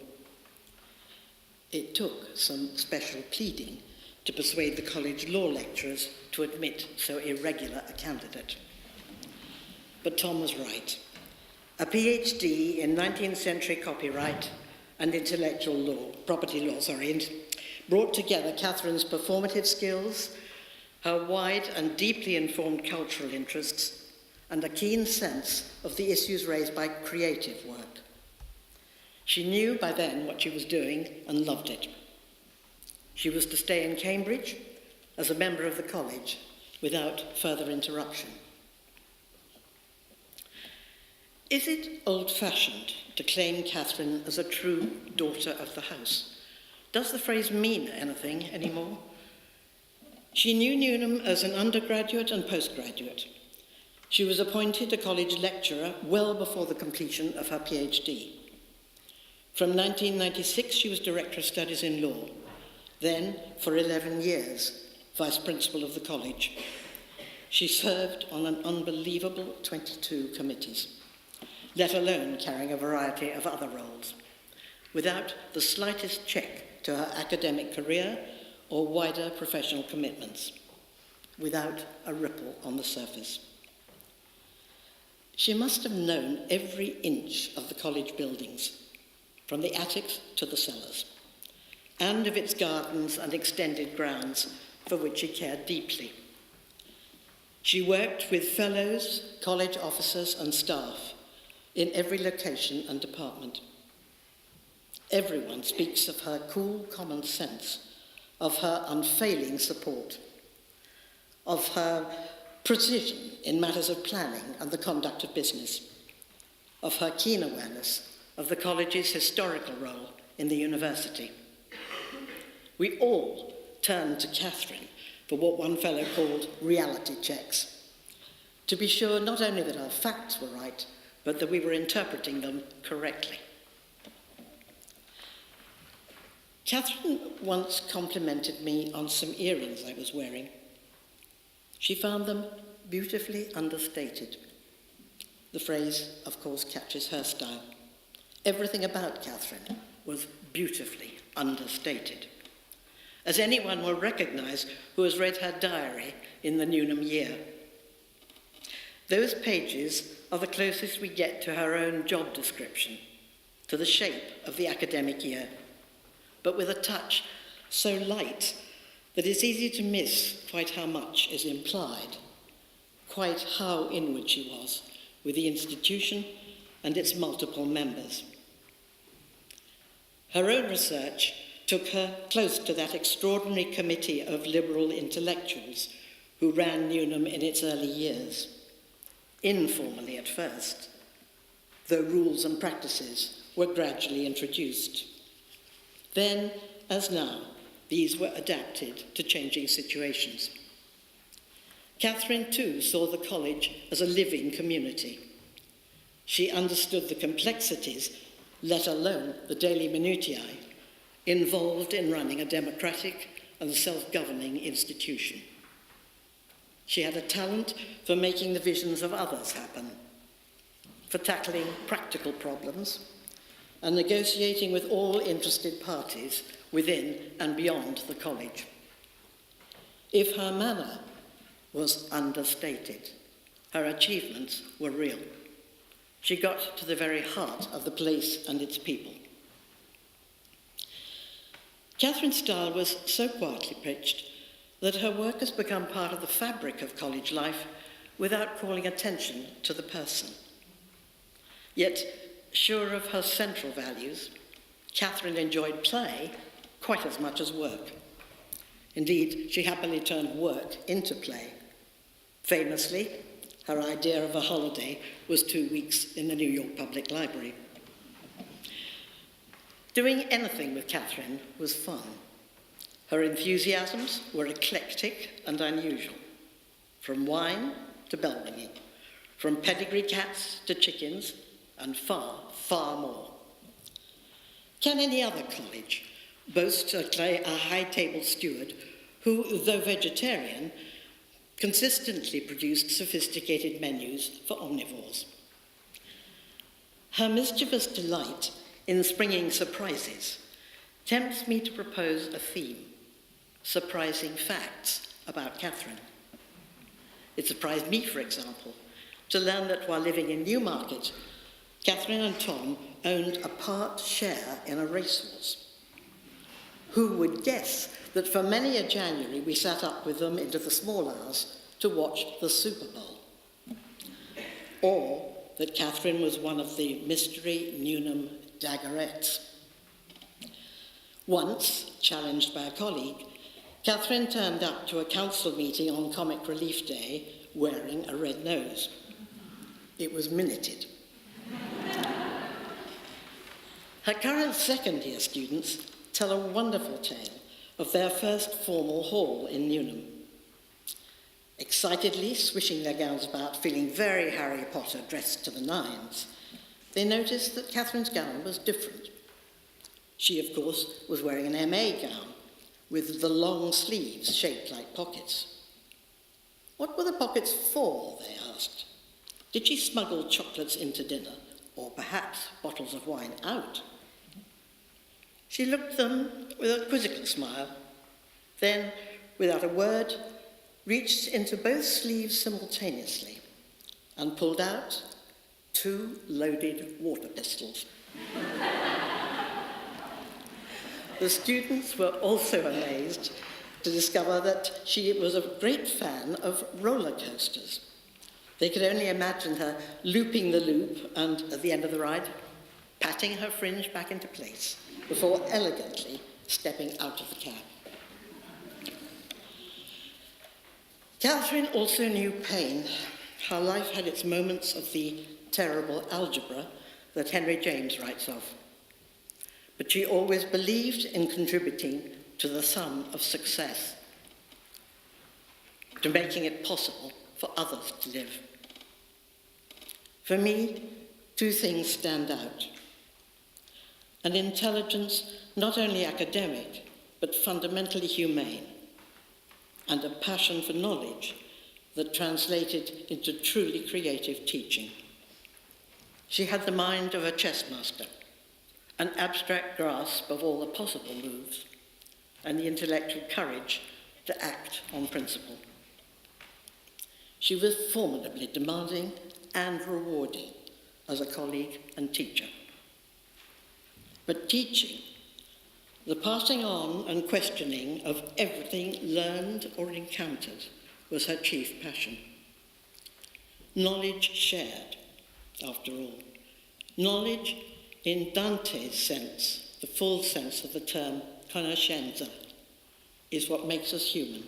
It took some special pleading to persuade the college law lecturers to admit so irregular a candidate. But Tom was right. A PhD in 19th century copyright and intellectual law, property law, brought together Catherine's performative skills, her wide and deeply informed cultural interests, and a keen sense of the issues raised by creative work. She knew by then what she was doing and loved it. She was to stay in Cambridge as a member of the college without further interruption. Is it old-fashioned to claim Catherine as a true daughter of the house? Does the phrase mean anything anymore? She knew Newnham as an undergraduate and postgraduate. She was appointed a college lecturer well before the completion of her PhD. From 1996, she was Director of Studies in Law. Then, for 11 years, Vice Principal of the college. She served on an unbelievable 22 committees, let alone carrying a variety of other roles, without the slightest check to her academic career or wider professional commitments, without a ripple on the surface. She must have known every inch of the college buildings, from the attics to the cellars, and of its gardens and extended grounds, for which she cared deeply. She worked with fellows, college officers, and staff in every location and department. Everyone speaks of her cool common sense, of her unfailing support, of her precision in matters of planning and the conduct of business, of her keen awareness of the college's historical role in the university. We all turned to Catherine for what one fellow called reality checks, to be sure not only that our facts were right, but that we were interpreting them correctly. Catherine once complimented me on some earrings I was wearing. She found them beautifully understated. The phrase, of course, catches her style. Everything about Catherine was beautifully understated, as anyone will recognize who has read her diary in the Newnham year. Those pages are the closest we get to her own job description, to the shape of the academic year, but with a touch so light that it's easy to miss quite how much is implied, quite how inward she was with the institution and its multiple members. Her own research took her close to that extraordinary committee of liberal intellectuals who ran Newnham in its early years, informally at first, though rules and practices were gradually introduced. Then, as now, these were adapted to changing situations. Catherine, too, saw the college as a living community. She understood the complexities, let alone the daily minutiae, involved in running a democratic and self-governing institution. She had a talent for making the visions of others happen, for tackling practical problems, and negotiating with all interested parties within and beyond the college. If her manner was understated, her achievements were real. She got to the very heart of the place and its people. Catherine's style was so quietly pitched that her work has become part of the fabric of college life without calling attention to the person. Yet, sure of her central values, Catherine enjoyed play quite as much as work. Indeed, she happily turned work into play. Famously, her idea of a holiday was 2 weeks in the New York Public Library. Doing anything with Catherine was fun. Her enthusiasms were eclectic and unusual, from wine to bell ringing, from pedigree cats to chickens, and far, far more. Can any other college boast a high-table steward who, though vegetarian, consistently produced sophisticated menus for omnivores? Her mischievous delight in springing surprises tempts me to propose a theme: surprising facts about Catherine. It surprised me, for example, to learn that while living in Newmarket, Catherine and Tom owned a part share in a racehorse. Who would guess that for many a January we sat up with them into the small hours to watch the Super Bowl? Or that Catherine was one of the mystery Newnham daggerettes. Once, challenged by a colleague, Catherine turned up to a council meeting on Comic Relief Day wearing a red nose. It was minuted. Her current second-year students tell a wonderful tale of their first formal hall in Newnham. Excitedly swishing their gowns about, feeling very Harry Potter dressed to the nines, they noticed that Catherine's gown was different. She, of course, was wearing an MA gown with the long sleeves shaped like pockets. What were the pockets for, they asked. Did she smuggle chocolates into dinner, or perhaps bottles of wine out? She looked at them with a quizzical smile, then, without a word, reached into both sleeves simultaneously and pulled out 2 loaded water pistols. The students were also amazed to discover that she was a great fan of roller coasters. They could only imagine her looping the loop and, at the end of the ride, patting her fringe back into place before elegantly stepping out of the cab. Catherine also knew pain. Her life had its moments of the terrible algebra that Henry James writes of. But she always believed in contributing to the sum of success, to making it possible for others to live. For me, 2 things stand out: an intelligence not only academic, but fundamentally humane, and a passion for knowledge that translated into truly creative teaching. She had the mind of a chess master, an abstract grasp of all the possible moves, and the intellectual courage to act on principle. She was formidably demanding and rewarding as a colleague and teacher. But teaching, the passing on and questioning of everything learned or encountered, was her chief passion. Knowledge shared, after all. Knowledge in Dante's sense, the full sense of the term conoscenza, is what makes us human.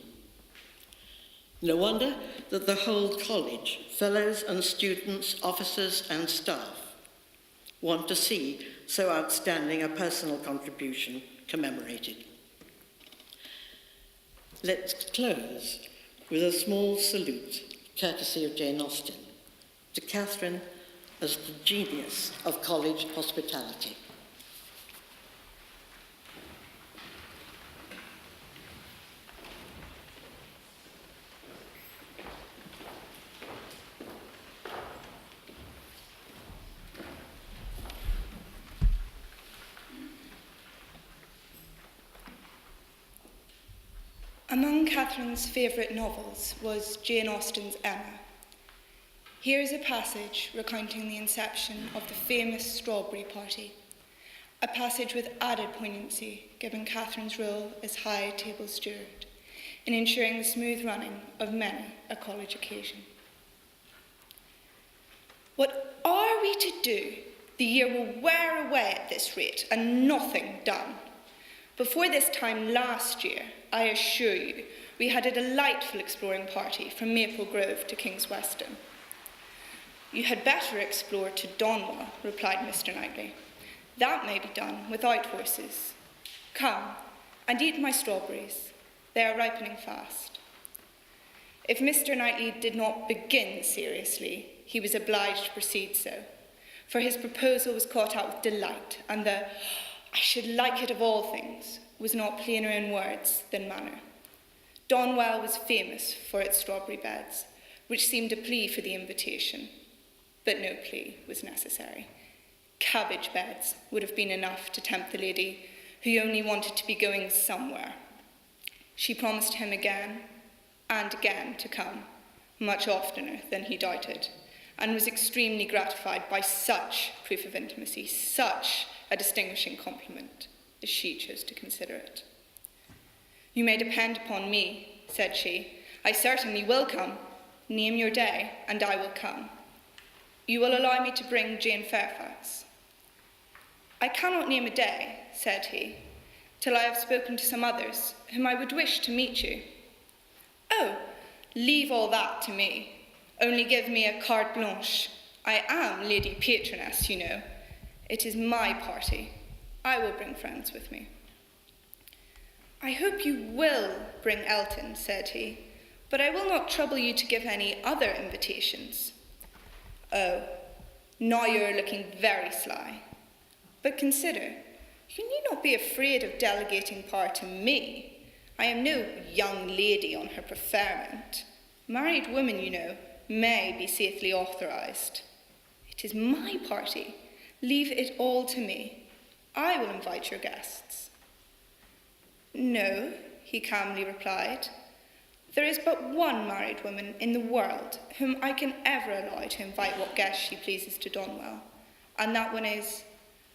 No wonder that the whole college, fellows and students, officers and staff, want to see so outstanding a personal contribution commemorated. Let's close with a small salute, courtesy of Jane Austen, to Catherine as the genius of college hospitality. Among Catherine's favourite novels was Jane Austen's Emma. Here is a passage recounting the inception of the famous strawberry party, a passage with added poignancy given Catherine's role as high table steward in ensuring the smooth running of many a college occasion. What are we to do? The year will wear away at this rate and nothing done. Before this time last year, I assure you, we had a delightful exploring party from Maple Grove to King's Weston. You had better explore to Donwell, replied Mr. Knightley. That may be done without horses. Come and eat my strawberries. They are ripening fast. If Mr. Knightley did not begin seriously, he was obliged to proceed so, for his proposal was caught out with delight, and the "I should like it of all things" was not plainer in words than manner. Donwell was famous for its strawberry beds, which seemed a plea for the invitation, but no plea was necessary. Cabbage beds would have been enough to tempt the lady, who only wanted to be going somewhere. She promised him again and again to come, much oftener than he doubted, and was extremely gratified by such proof of intimacy, such a distinguishing compliment, as she chose to consider it. "You may depend upon me," said she. "I certainly will come. Name your day, and I will come. You will allow me to bring Jane Fairfax?" "I cannot name a day," said he, "till I have spoken to some others whom I would wish to meet you." "Oh, leave all that to me. Only give me a carte blanche. I am Lady Patroness, you know. It is my party. I will bring friends with me." "I hope you will bring Elton," said he, "but I will not trouble you to give any other invitations." "Oh, now you are looking very sly. But consider, you need not be afraid of delegating power to me. I am no young lady on her preferment. Married women, you know, may be safely authorised. It is my party. Leave it all to me. I will invite your guests." "No," he calmly replied. "There is but one married woman in the world whom I can ever allow to invite what guests she pleases to Donwell, and that one is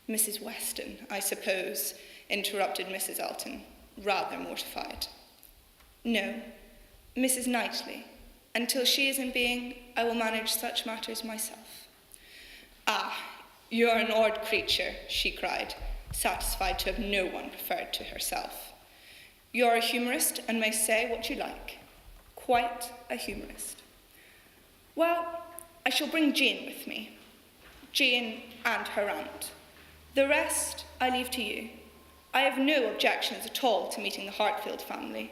Mrs. Weston, I suppose," interrupted Mrs. Elton, rather mortified. "No, Mrs. Knightley. Until she is in being, I will manage such matters myself." "Ah, you are an odd creature," she cried, satisfied to have no one preferred to herself. "You are a humorist and may say what you like. Quite a humorist. Well, I shall bring Jane with me. Jane and her aunt. The rest I leave to you. I have no objections at all to meeting the Hartfield family.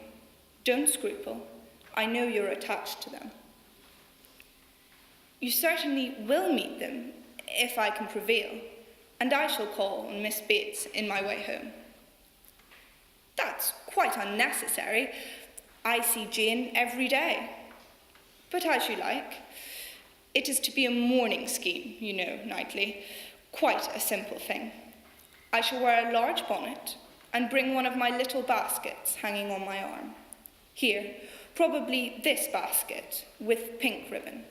Don't scruple. I know you're attached to them." "You certainly will meet them, if I can prevail, and I shall call on Miss Bates in my way home." "That's quite unnecessary. I see Jane every day. But as you like. It is to be a morning scheme, you know, Knightley. Quite a simple thing. I shall wear a large bonnet and bring one of my little baskets hanging on my arm. Here, probably this basket with pink ribbon.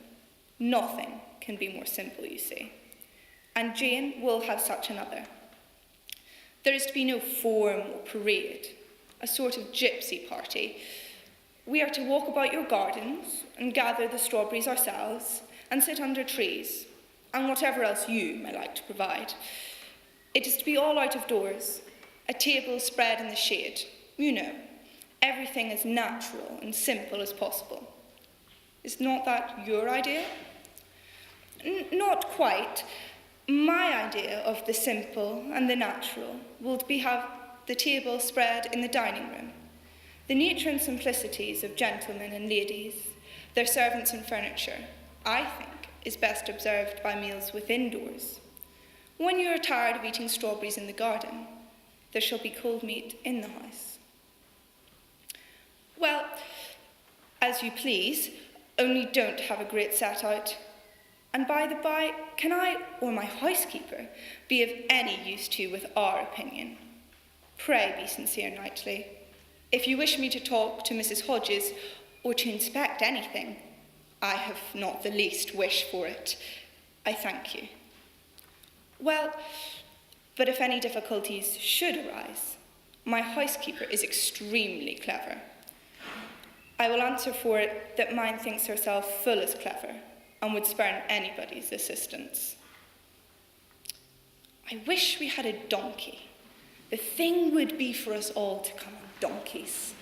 Nothing can be more simple, you see. And Jane will have such another. There is to be no form or parade, a sort of gypsy party. We are to walk about your gardens and gather the strawberries ourselves and sit under trees, and whatever else you may like to provide. It is to be all out of doors, a table spread in the shade, you know, everything as natural and simple as possible. Is not that your idea? Not quite. My idea of the simple and the natural will be have the table spread in the dining room. The nature and simplicities of gentlemen and ladies, their servants and furniture, I think, is best observed by meals within doors. When you are tired of eating strawberries in the garden, there shall be cold meat in the house. Well, as you please, only don't have a great set out. And by the by, can I or my housekeeper be of any use to you with our opinion? Pray be sincere, Knightley. If you wish me to talk to Mrs. Hodges or to inspect anything, I have not the least wish for it. I thank you. Well, but if any difficulties should arise, my housekeeper is extremely clever. I will answer for it that mine thinks herself full as clever and would spurn anybody's assistance. I wish we had a donkey. The thing would be for us all to come on donkeys.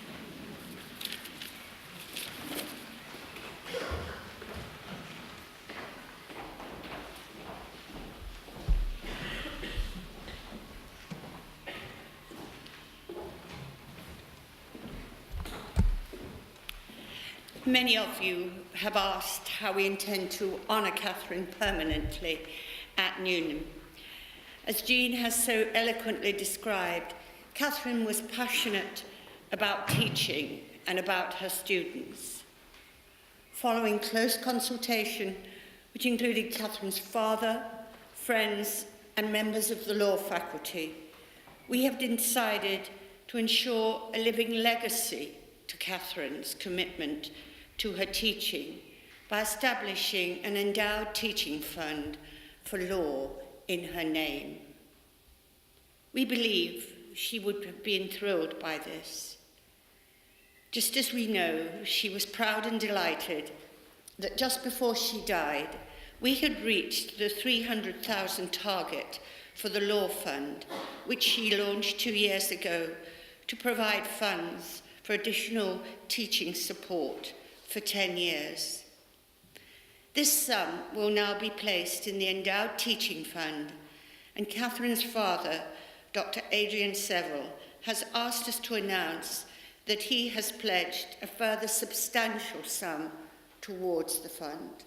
Many of you have asked how we intend to honour Catherine permanently at Newnham. As Jean has so eloquently described, Catherine was passionate about teaching and about her students. Following close consultation, which included Catherine's father, friends, and members of the law faculty, we have decided to ensure a living legacy to Catherine's commitment to her teaching by establishing an endowed teaching fund for law in her name. We believe she would have been thrilled by this. Just as we know she was proud and delighted that just before she died, we had reached the 300,000 target for the law fund, which she launched 2 years ago to provide funds for additional teaching support for 10 years. This sum will now be placed in the Endowed Teaching Fund, and Catherine's father, Dr Catherine Seville, has asked us to announce that he has pledged a further substantial sum towards the fund.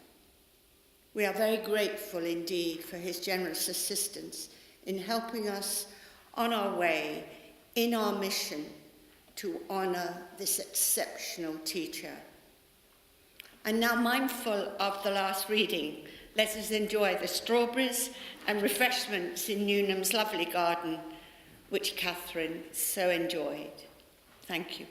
We are very grateful indeed for his generous assistance in helping us on our way in our mission to honour this exceptional teacher. And now, mindful of the last reading, let us enjoy the strawberries and refreshments in Newnham's lovely garden, which Catherine so enjoyed. Thank you.